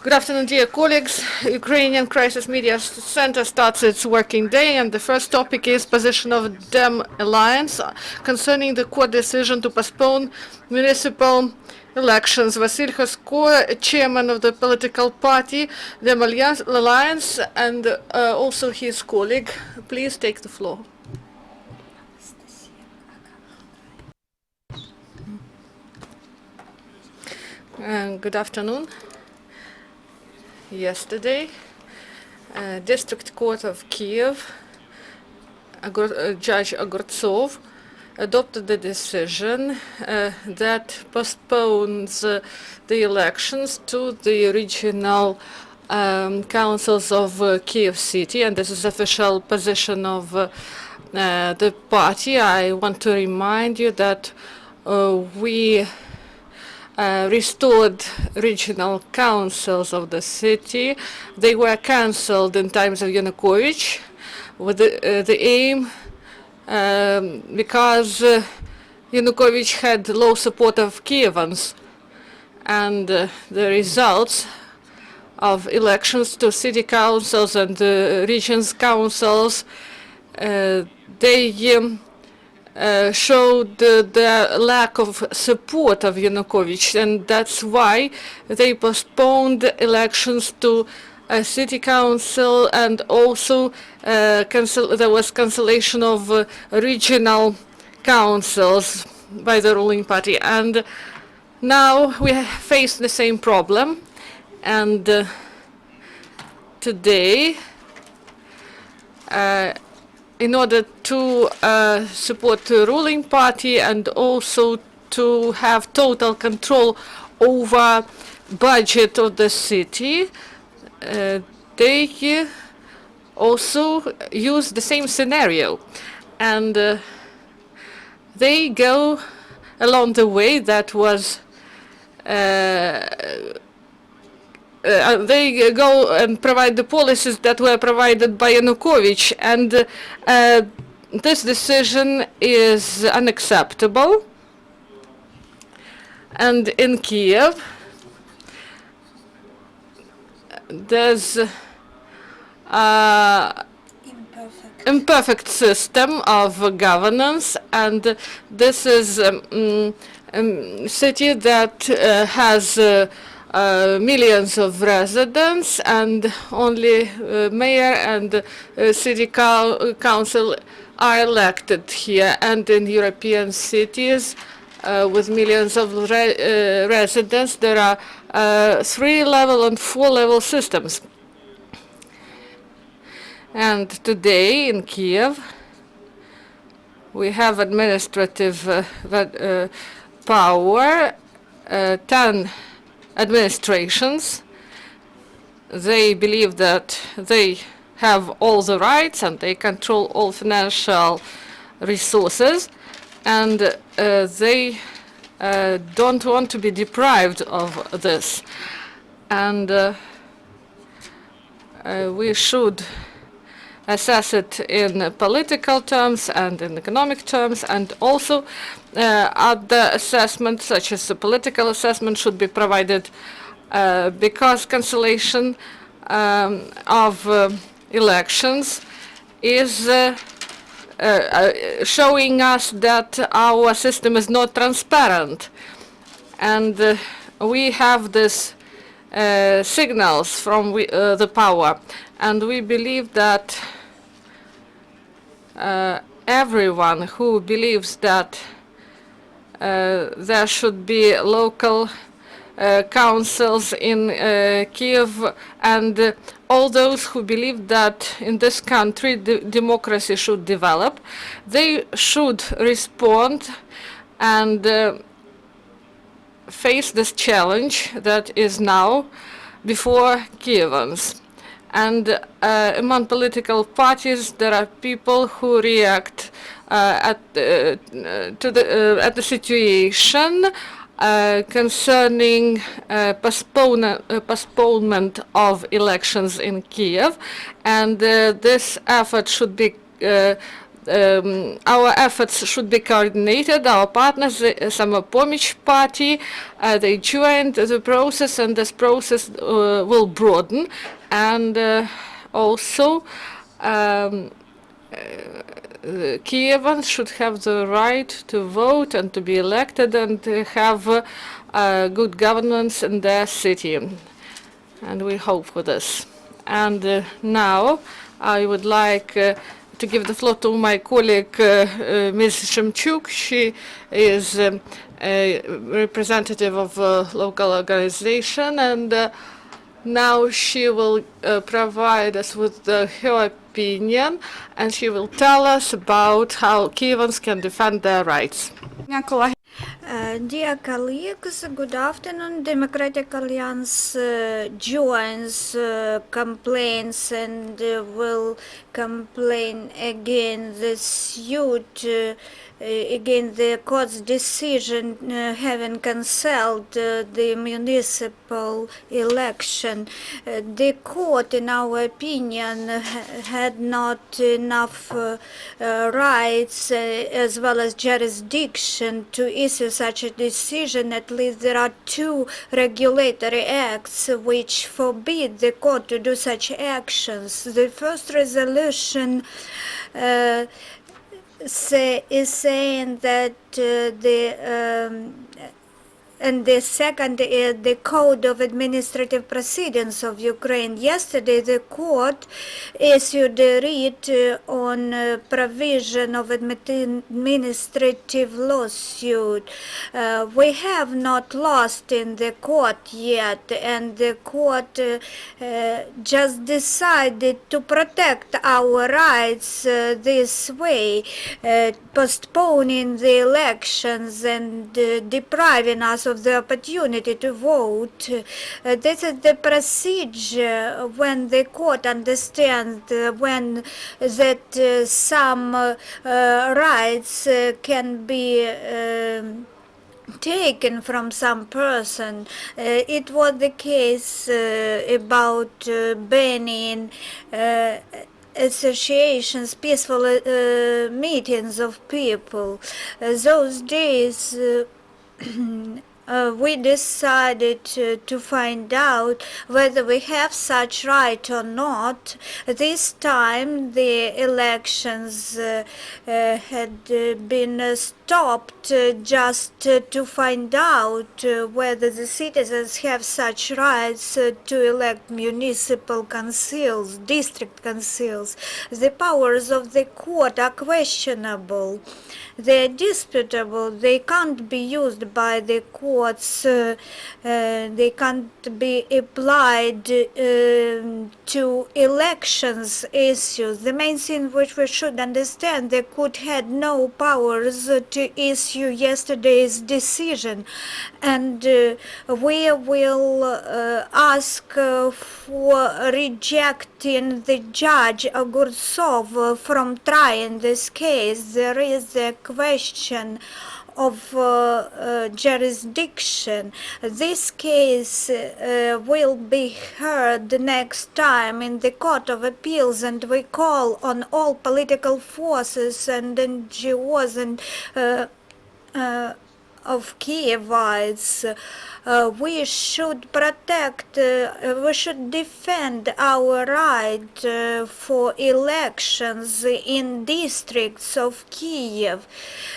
Good afternoon, dear colleagues. Ukrainian Crisis Media Center starts its working day, and the first topic is position of DemAlliance concerning the court decision to postpone municipal elections. Vasyl Hatsko, chairman of the political party DemAlliance, and also his colleague, please take the floor. Good afternoon. Yesterday, District Court of Kiev, Judge Agortsov, adopted the decision that postpones the elections to the regional councils of Kiev City, and this is official position of the party. I want to remind you that we restored regional councils of the city. They were cancelled in times of Yanukovych with the aim because Yanukovych had low support of Kievans, and the results of elections to city councils and regions councils, they showed the lack of support of Yanukovych, and that's why they postponed elections to a city council, and also there was cancellation of regional councils by the ruling party. And now we face the same problem, and today in order to support the ruling party and also to have total control over budget of the city, they also use the same scenario, and they go along the way that was they go and provide the policies that were provided by Yanukovych, and this decision is unacceptable. And in Kiev, there's imperfect system of governance, and this is a city that has millions of residents, and only mayor and city council are elected here. And in European cities with millions of residents, there are 3-level and 4-level systems. And today in Kiev, we have administrative power, 10 administrations. They believe that they have all the rights and they control all financial resources, and they don't want to be deprived of this. And we should assess it in political terms and in economic terms, and also other assessments such as the political assessment should be provided, because cancellation of elections is showing us that our system is not transparent, and we have this signals from the power, and we believe that everyone who believes that there should be local councils in Kiev, and all those who believe that in this country democracy should develop, they should respond and face this challenge that is now before Kievans. And among political parties, there are people who react at the situation concerning postponement of elections in Kiev, and this effort should be our efforts should be coordinated. Our partners, the Samopomich Party, they joined the process, and this process will broaden. And also, Kievans should have the right to vote and to be elected and to have good governance in their city. And we hope for this. And now I would like to give the floor to my colleague, Ms. Shemchuk. She is a representative of a local organization, and now she will provide us with her opinion, and she will tell us about how Kievans can defend their rights. Dear colleagues, good afternoon. Democratic Alliance joins complaints and will complain against the suit against the court's decision having cancelled the municipal election. The court, in our opinion, had not enough rights as well as jurisdiction to issue such a decision. At least there are two regulatory acts which forbid the court to do such actions. The first resolution is saying that and the second is the Code of Administrative Proceedings of Ukraine. Yesterday, the court issued a writ on provision of administrative lawsuit. We have not lost in the court yet, and the court just decided to protect our rights this way, postponing the elections and depriving us of the opportunity to vote. This is the procedure when the court understands when that some rights can be taken from some person. It was the case about banning associations, peaceful meetings of people. Those days we decided to find out whether we have such right or not. This time the elections had been stopped just to find out whether the citizens have such rights to elect municipal councils, district councils. The powers of the court are questionable. They're disputable. They can't be used by the courts. They can't be applied to elections issues. The main thing which we should understand, the court had no powers to issue yesterday's decision, and we will ask for rejecting the judge Ogurtsov from trying this case. There is a question of jurisdiction. This case will be heard next time in the Court of Appeals, and we call on all political forces and NGOs and of Kievites. We should protect, we should defend our right for elections in districts of Kiev.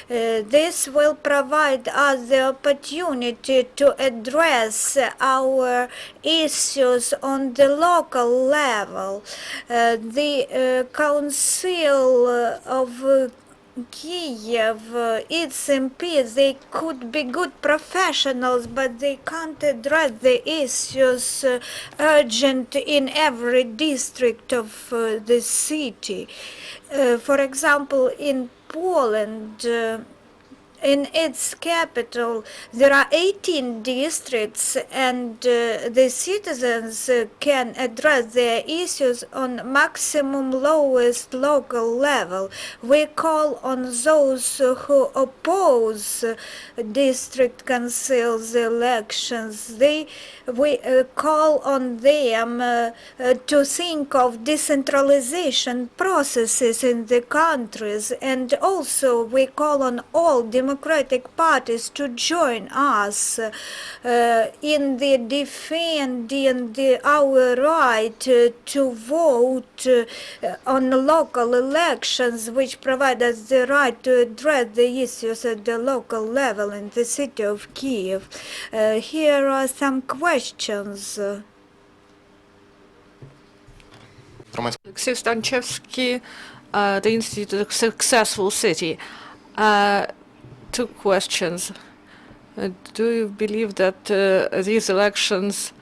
This will provide us the opportunity to address our issues on the local level. The Council of Kiev, its MPs, they could be good professionals, but they can't address the issues urgent in every district of the city. For example, in Poland, in its capital, there are 18 districts, and the citizens can address their issues on maximum lowest local level. We call on those who oppose district councils elections. We call on them to think of decentralization processes in the countries, and also we call on all democratic parties to join us in the defending our right to vote on local elections, which provide us the right to address the issues at the local level in the city of Kiev. Here are some questions. Alexei Stanchevsky, the Institute of Successful City. Two questions. Do you believe that these elections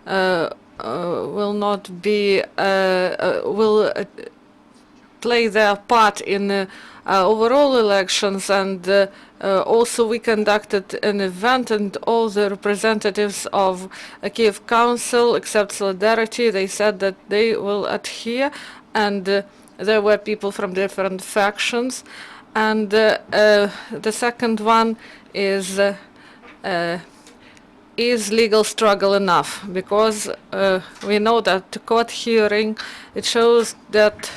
will not be will play their part in overall elections, and also we conducted an event and all the representatives of Kiev Council, except Solidarity, they said that they will adhere, and there were people from different factions. And the second one is legal struggle enough? Because we know that the court hearing, it shows that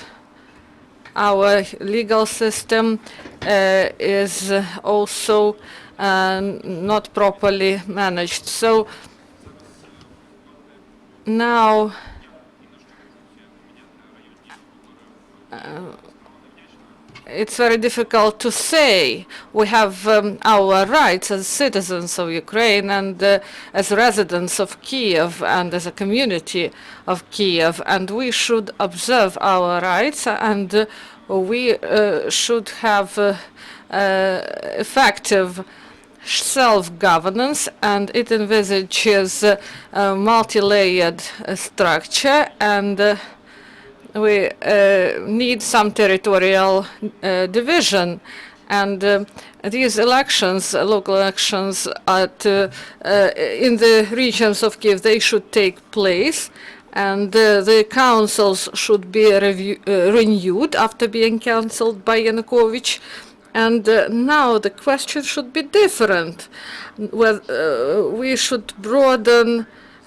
our legal system is also not properly managed. So now it's very difficult to say. We have our rights as citizens of Ukraine and as residents of Kiev and as a community of Kiev, and we should observe our rights, and we should have effective self-governance, and it envisages a multi-layered structure, and we need some territorial division, and these elections, local elections in the regions of Kiev, they should take place, and the councils should be renewed after being cancelled by Yanukovych. And now the question should be different. We should broaden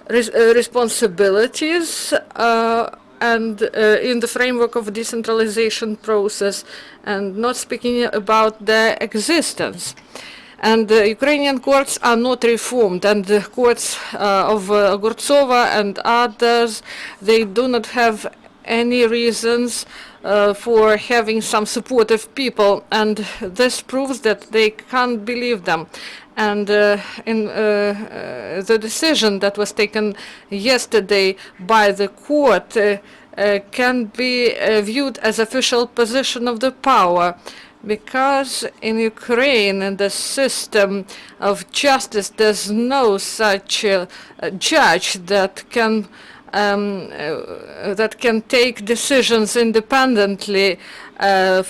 responsibilities and in the framework of decentralization process, and not speaking about their existence. And the Ukrainian courts are not reformed, and the courts of Ogortsova and others, they do not have any reasons for having some supportive people, and this proves that they can't believe them. And in the decision that was taken yesterday by the court can be viewed as official position of the power, because in Ukraine the system of justice, there's no such judge that can take decisions independently to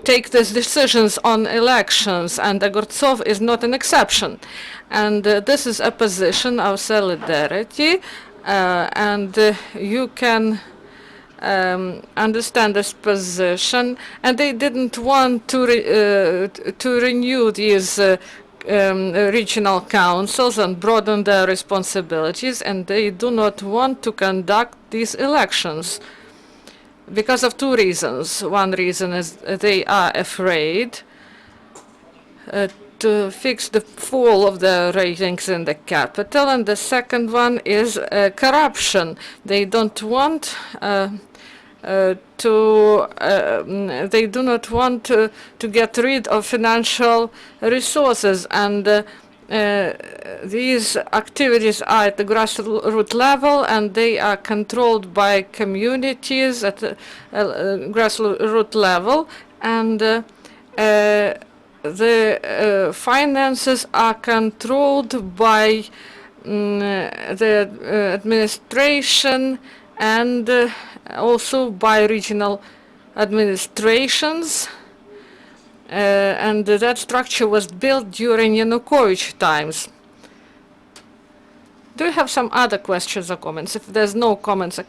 take these decisions on elections, and Ogortsov is not an exception. And this is a position of solidarity, and you can understand this position, and they didn't want to renew these regional councils and broaden their responsibilities, and they do not want to conduct these elections because of two reasons. One reason is they are afraid to fix the fall of the ratings in the capital, and the second one is corruption. They don't want they do not want to get rid of financial resources, and these activities are at the grassroots level, and they are controlled by communities at the grassroots level, and the finances are controlled by the administration and also by regional administrations. And that structure was built during Yanukovych times. Do you have some other questions or comments? If there's no comments or